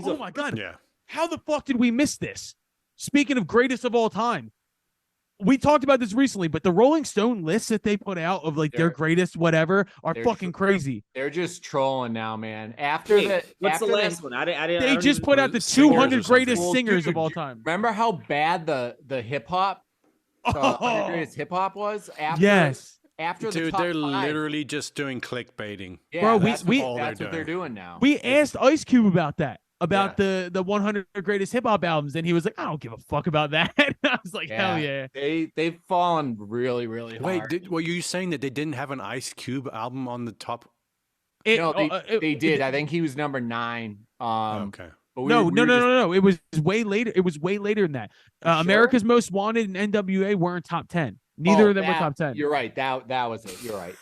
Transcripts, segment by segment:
Oh my God. Yeah. How the fuck did we miss this? Speaking of greatest of all time, we talked about this recently, but the Rolling Stone lists that they put out of like their greatest whatever are fucking crazy. They're just trolling now, man. What's the last one? They just put out the 200 greatest singers of all time. Remember how bad the hip hop, the 100 greatest hip hop was? After the top they're 5. literally just doing clickbaiting. Yeah, bro, that's what they're doing now. We asked Ice Cube about that. About the 100 greatest hip hop albums, and he was like, "I don't give a fuck about that." I was like, "Hell yeah!" They've fallen really, really hard. Wait, were you saying that they didn't have an Ice Cube album on the top? They did. I think he was number 9. Okay. No. It was way later. It was way later than that. America's Most Wanted and NWA weren't top 10. Neither of them were top 10. You're right. That was it. You're right.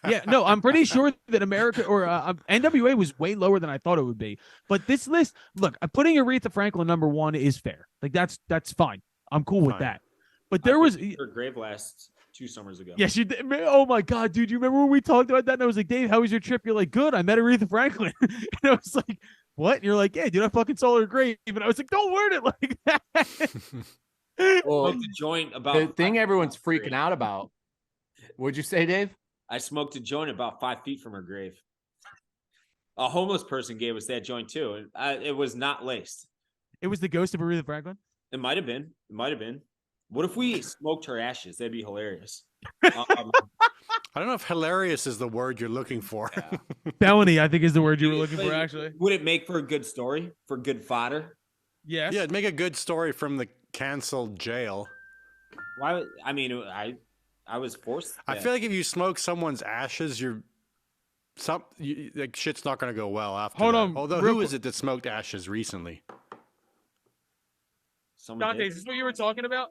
Yeah, no, I'm pretty sure that America or NWA was way lower than I thought it would be. But this list, look, putting Aretha Franklin number 1 is fair. Like that's fine. I'm cool with that. But there was her grave last 2 summers ago. Yes, you did. Oh my God, dude! You remember when we talked about that? And I was like, Dave, how was your trip? You're like, good. I met Aretha Franklin. And I was like, what? And you're like, yeah, dude, I fucking saw her grave. And I was like, don't word it like that. Well, the joint about the thing everyone's freaking out about. What'd you say, Dave? I smoked a joint about 5 feet from her grave. A homeless person gave us that joint too. It was not laced. It was the ghost of Aretha Franklin? It might have been. What if we smoked her ashes? That'd be hilarious. I don't know if hilarious is the word you're looking for. Yeah. Felony, I think, is the word you were looking for, actually. Would it make for a good story? For good fodder? Yes. Yeah, it'd make a good story from the canceled jail. Why? I mean, I was forced. I feel like if you smoke someone's ashes, like shit's not gonna go well after. Hold that. on. Although, who is it that smoked ashes recently? Dante, is this what you were talking about?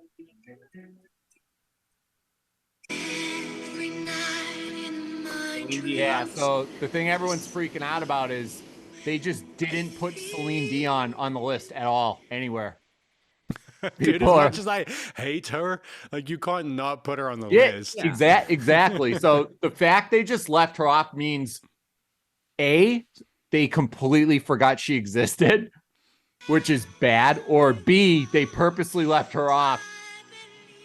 Yeah. So the thing everyone's freaking out about is they just didn't put Celine Dion on the list at all anywhere. Dude, as much as I hate her, like you can't not put her on the list. Yeah. Exactly. So the fact they just left her off means A, they completely forgot she existed, which is bad, or B, they purposely left her off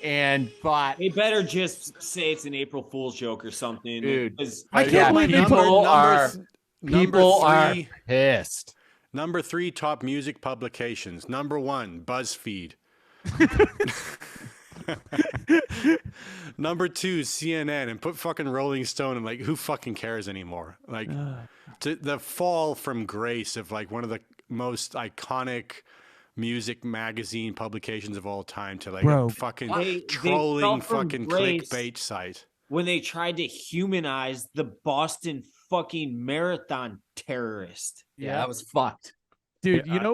and thought they better just say it's an April Fool's joke or something. Dude, I can't believe people are pissed. Number 3 top music publications. Number 1, BuzzFeed. Number 2, CNN, and put fucking Rolling Stone, and like, who fucking cares anymore? Like, the fall from grace of like one of the most iconic music magazine publications of all time to like a fucking trolling fucking clickbait site. When they tried to humanize the Boston fucking marathon terrorist. Yeah, that was fucked. Dude, you know,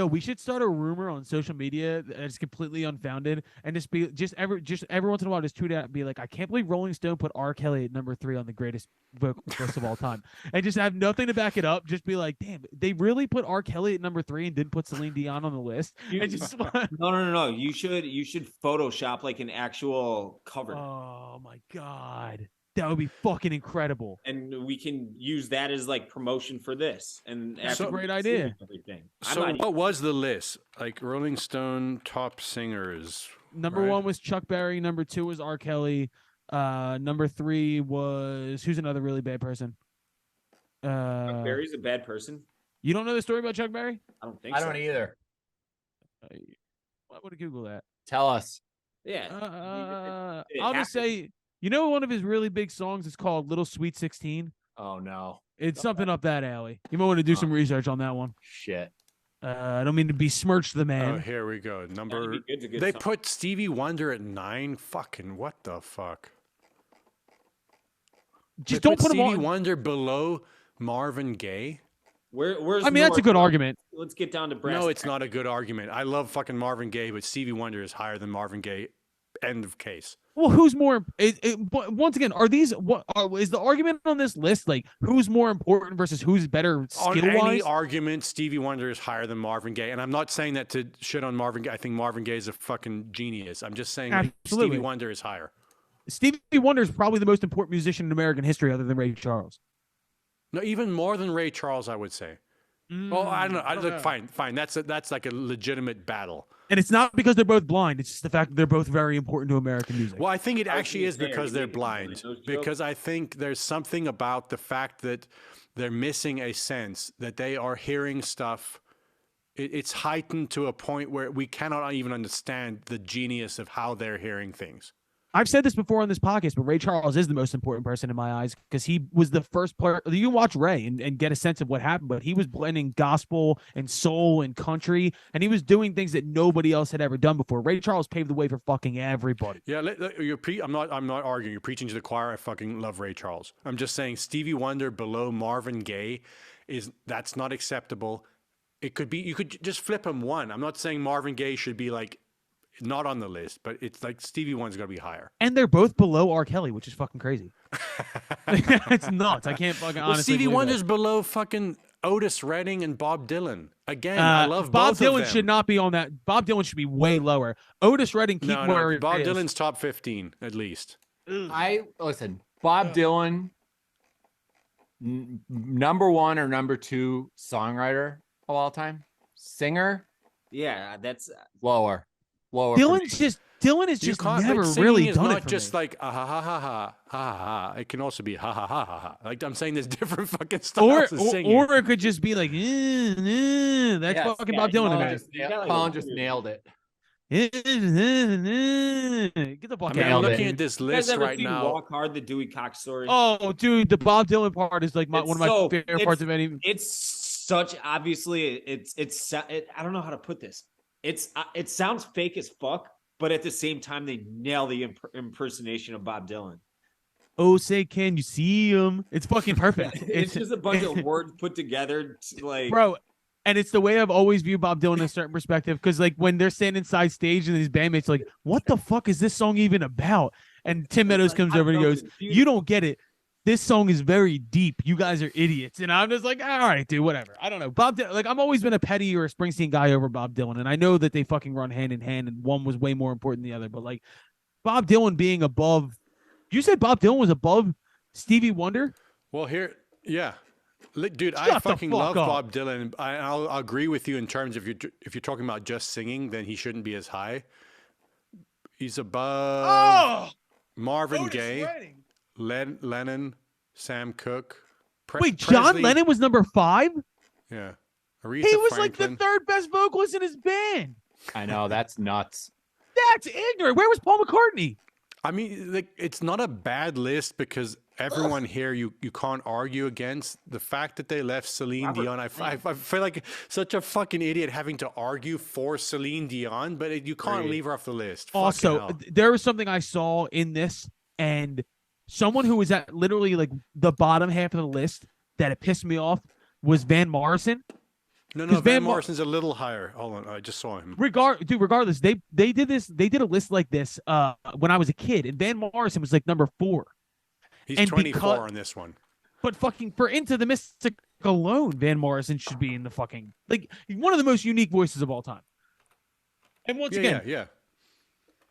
we should start a rumor on social media that's completely unfounded, and just every once in a while just tweet out and be like, I can't believe Rolling Stone put R. Kelly at number 3 on the greatest vocalist of all time, and just have nothing to back it up. Just be like, damn, they really put R. Kelly at number 3 and didn't put Celine Dion on the list. No. You should Photoshop like an actual cover. Oh my God. That would be fucking incredible. And we can use that as like promotion for this. And that's a great idea. Everything. So what was the list? Like Rolling Stone top singers. Number 1 was Chuck Berry. Number 2 was R. Kelly. Number 3 was, who's another really bad person? Chuck Berry's a bad person. You don't know the story about Chuck Berry? I don't think so. I don't either. Why would I Google that? Tell us. Yeah. I'll just say, you know, one of his really big songs is called Little Sweet 16. Oh, no. It's something up that alley. You might want to do some research on that one. Shit. I don't mean to besmirch the man. Oh, here we go. They put Stevie Wonder at 9. Fucking what the fuck? Just don't put Stevie Wonder below Marvin Gaye. Where's I mean, that's a good argument. Let's get down to brass. No, it's not a good argument. I love fucking Marvin Gaye, but Stevie Wonder is higher than Marvin Gaye. End of case. Well, who's more? Once again, are these is the argument on this list like who's more important versus who's better skill-wise? On any argument, Stevie Wonder is higher than Marvin Gaye, and I'm not saying that to shit on Marvin Gaye. I think Marvin Gaye is a fucking genius. I'm just saying like, Stevie Wonder is higher. Stevie Wonder is probably the most important musician in American history, other than Ray Charles. No, even more than Ray Charles, I would say. Well, I don't know. I don't know. Fine. That's like a legitimate battle. And it's not because they're both blind. It's just the fact that they're both very important to American music. Well, I think it actually is there, because you they're make it one of blind. those jokes. Because I think there's something about the fact that they're missing a sense that they are hearing stuff. It's heightened to a point where we cannot even understand the genius of how they're hearing things. I've said this before on this podcast, but Ray Charles is the most important person in my eyes because he was the first player. You can watch Ray and get a sense of what happened, but he was blending gospel and soul and country, and he was doing things that nobody else had ever done before. Ray Charles paved the way for fucking everybody. Yeah, I'm not arguing. You're preaching to the choir. I fucking love Ray Charles. I'm just saying Stevie Wonder below Marvin Gaye that's not acceptable. It could be, you could just flip him one. I'm not saying Marvin Gaye should be like not on the list, but it's like Stevie Wonder's got to be higher. And they're both below R. Kelly, which is fucking crazy. It's nuts. I can't fucking honestly. Stevie believe Wonder's that. below fucking Otis Redding and Bob Dylan. Again, I love Bob both of Dylan them. should not be on that. Bob Dylan should be way lower. Otis Redding keep where Bob it is. Dylan's top 15 at least. Listen, Bob Dylan, number 1 or number 2 songwriter of all time, singer, Yeah, that's lower. For me. Dylan is just never singing really is done not it for just me. like ha ha ha ha ha ha ha. It can also be ha ha ha ha ha. Like I'm saying, there's different fucking styles of singing. Or it could just be like, that's Yes, fucking yeah, Bob Dylan no, to just- you got, like, Colin a just weird- nailed it. me. Get the fuck I mean, out I'm of Nailed looking it. at this You guys list ever right seen now. Walk Hard, the Dewey Cox story? Oh, dude, the Bob Dylan part is like one of my favorite parts of any. It's such obviously I don't know how to put this. It sounds fake as fuck, but at the same time they nail the impersonation of Bob Dylan. Oh, say, can you see him? It's fucking perfect. It's just a bunch of words put together, like Bro. And it's the way I've always viewed Bob Dylan in a certain perspective. Because like when they're standing inside stage and these bandmates are like, what the fuck is this song even about? And Tim Meadows comes over and he goes, you don't get it. This song is very deep. You guys are idiots. And I'm just like, all right, dude, whatever. I don't know. Bob Dylan, like, I've always been a Petty or a Springsteen guy over Bob Dylan. And I know that they fucking run hand in hand and one was way more important than the other. But like Bob Dylan being above, you said Bob Dylan was above Stevie Wonder? Well, yeah. Dude, Shut I the fucking fuck love up. Bob Dylan. I'll agree with you in terms of if you're talking about just singing, then he shouldn't be as high. He's above Marvin Gaye, Lennon, Sam Cooke. Wait, John Presley. Lennon was number 5? Yeah. Aretha He was Franklin. like the third best vocalist in his band. I know, that's nuts. That's ignorant. Where was Paul McCartney? I mean, like, it's not a bad list because everyone here you can't argue against. The fact that they left Celine Dion, I feel like such a fucking idiot having to argue for Celine Dion, but you can't leave her off the list. Fucking Also, hell. there was something I saw in this, and someone who was at literally like the bottom half of the list that it pissed me off was Van Morrison. No, 'cause Van Morrison's a little higher. Hold on, I just saw him. Regardless, they did a list like this when I was a kid, and Van Morrison was like number 4. He's and 24 on this one. But fucking for Into the Mystic alone, Van Morrison should be in the fucking like one of the most unique voices of all time. And once again, Yeah.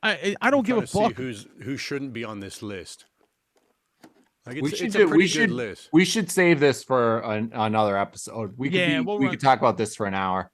I don't give a Trying fuck. to see who shouldn't be on this list. Like We it's should a do- pretty we good should- list. We should save this for another episode. We Yeah, could we'll we run- could talk about this for an hour.